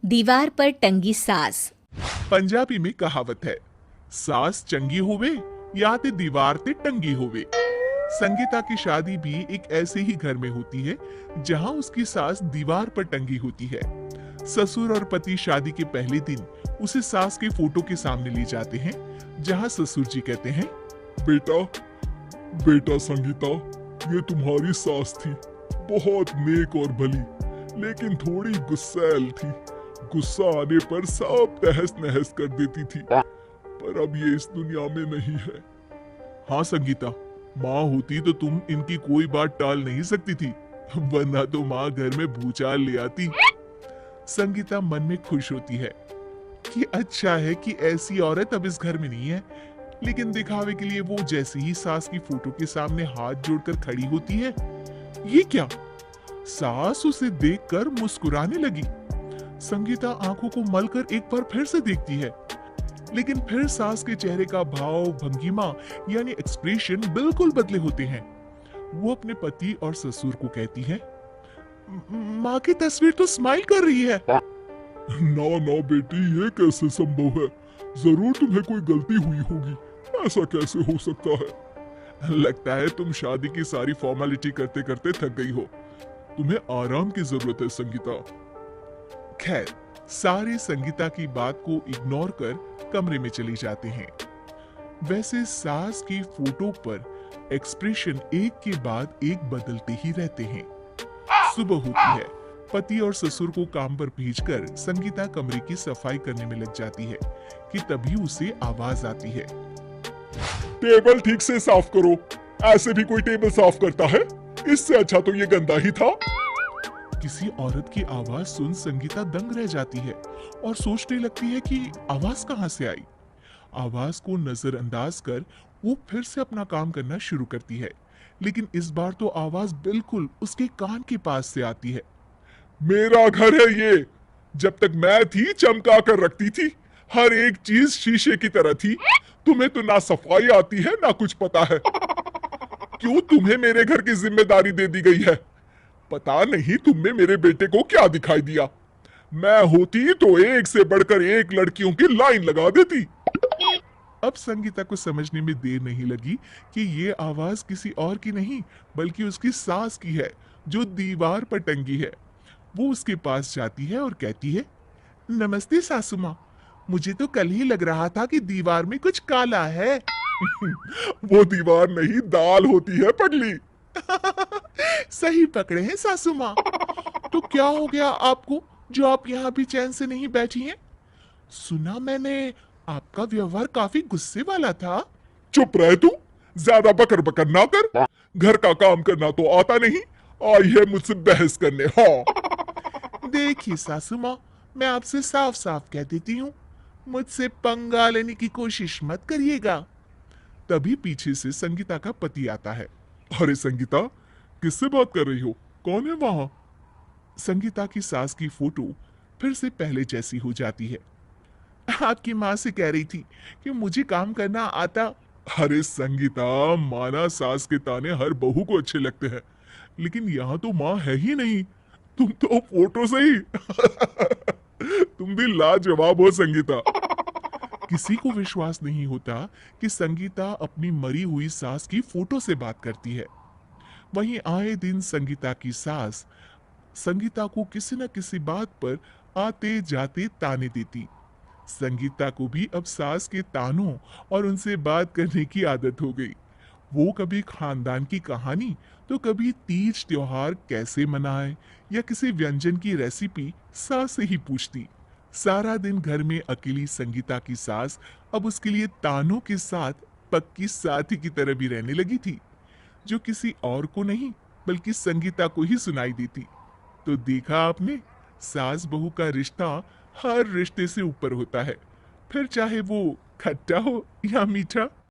दीवार पर टंगी सास। पंजाबी में कहावत है, सास चंगी होवे या ते दीवार ते टंगी होवे। संगीता की शादी भी एक ऐसे ही घर में होती है जहां उसकी सास दीवार पर टंगी होती है। ससुर और पति शादी के पहले दिन उसे सास के फोटो के सामने ले जाते हैं, जहां ससुर जी कहते हैं, बेटा बेटा संगीता, ये तुम्हारी सास थी, बहुत नेक और भली, लेकिन थोड़ी गुस्सैल थी। गुस्सा आने पर सब तहस नहस कर देती थी, पर अब ये इस दुनिया में नहीं है। हाँ संगीता, माँ होती तो तुम इनकी कोई बात टाल नहीं सकती थी, वरना तो माँ घर में भूचाल ले आती। संगीता मन में खुश होती है कि अच्छा है कि ऐसी औरत अब इस घर में नहीं है, लेकिन दिखावे के लिए वो जैसे ही सास की फोटो के सामने हाथ जोड़कर खड़ी होती है, ये क्या? सास उसे देखकर मुस्कुराने लगी। संगीता आंखों को मलकर एक बार फिर से देखती है, लेकिन फिर सास के चेहरे का भाव, भंगिमा यानी एक्सप्रेशन बिल्कुल बदले होते हैं। वो अपने पति और ससुर को कहती है, माँ की तस्वीर तो स्माइल कर रही है। ना ना बेटी, ये कैसे संभव है? जरूर तुम्हें कोई गलती हुई होगी, ऐसा कैसे हो सकता है? लगता है तुम शादी की सारी फॉर्मेलिटी करते करते थक गई हो, तुम्हें आराम की जरूरत है संगीता। खैर, सारे संगीता की बात को इग्नोर कर कमरे में चले जाते हैं। वैसे सास की फोटो पर एक्सप्रेशन एक के बाद एक बदलते ही रहते हैं। सुबह होती है, पति और ससुर को काम पर भेजकर संगीता कमरे की सफाई करने में लग जाती है कि तभी उसे आवाज आती है, टेबल ठीक से साफ करो। ऐसे भी कोई टेबल साफ करता है? इससे अच्छा तो ये गंदा ही था। किसी औरत की आवाज सुन संगीता दंग रह जाती है और सोचने लगती है कि आवाज कहां से आई। आवाज को नजरअंदाज कर वो फिर से अपना काम करना शुरू करती है, लेकिन इस बार तो आवाज बिल्कुल उसके कान के पास से आती है। मेरा घर है ये। जब तक मैं थी चमका कर रखती थी, हर एक चीज शीशे की तरह थी। तुम्हें तो ना सफाई आती है ना कुछ पता है। क्यों तुम्हें मेरे घर की जिम्मेदारी दे दी गई है? पता नहीं तुमने मेरे बेटे को क्या दिखाई दिया। मैं होती तो एक से बढ़कर एक लड़कियों की लाइन लगा देती। अब संगीता को समझने में देर नहीं लगी कि ये आवाज किसी और की नहीं बल्कि उसकी सास की है, जो दीवार पर टंगी है। वो उसके पास जाती है और कहती है, नमस्ते सासू माँ, मुझे तो कल ही लग रहा था कि दीवार में कुछ काला है। वो दीवार नहीं, दाल होती है पगली। सही पकड़े हैं सासू माँ। तो क्या हो गया आपको जो आप यहाँ भी चैन से नहीं बैठी हैं? सुना मैंने आपका व्यवहार काफी गुस्से वाला था। चुप रह तू, ज्यादा बकर बकर ना कर। घर का काम करना तो आता नहीं, आई है मुझसे बहस करने। हाँ देखिए सासू माँ, मैं आपसे साफ साफ कह देती हूँ, मुझसे पंगा लेने की कोशिश मत करिएगा। तभी पीछे से संगीता का पति आता है। अरे संगीता, किससे बात कर रही हो? कौन है वहां? संगीता की सास की फोटो फिर से पहले जैसी हो जाती है। आपकी माँ से कह रही थी कि मुझे काम करना आता। अरे संगीता, माना सास के ताने हर बहू को अच्छे लगते हैं, लेकिन यहाँ तो माँ है ही नहीं। तुम तो फोटो से ही तुम भी लाजवाब हो संगीता। किसी को विश्वास नहीं होता कि संगीता अपनी मरी हुई सास की फोटो से बात करती है। वहीं आए दिन संगीता की सास संगीता को किसी न किसी बात पर आते जाते ताने देती। संगीता को भी अब सास के तानों और उनसे बात करने की आदत हो गई। वो कभी खानदान की कहानी तो कभी तीज त्योहार कैसे मनाए या किसी व्यंजन की रेसिपी सास से ही पूछती। सारा दिन घर में अकेली संगीता की सास अब उसके लिए तानों के साथ पक्की साथी की तरह भी रहने लगी थी, जो किसी और को नहीं बल्कि संगीता को ही सुनाई देती। तो देखा आपने, सास बहू का रिश्ता हर रिश्ते से ऊपर होता है, फिर चाहे वो खट्टा हो या मीठा।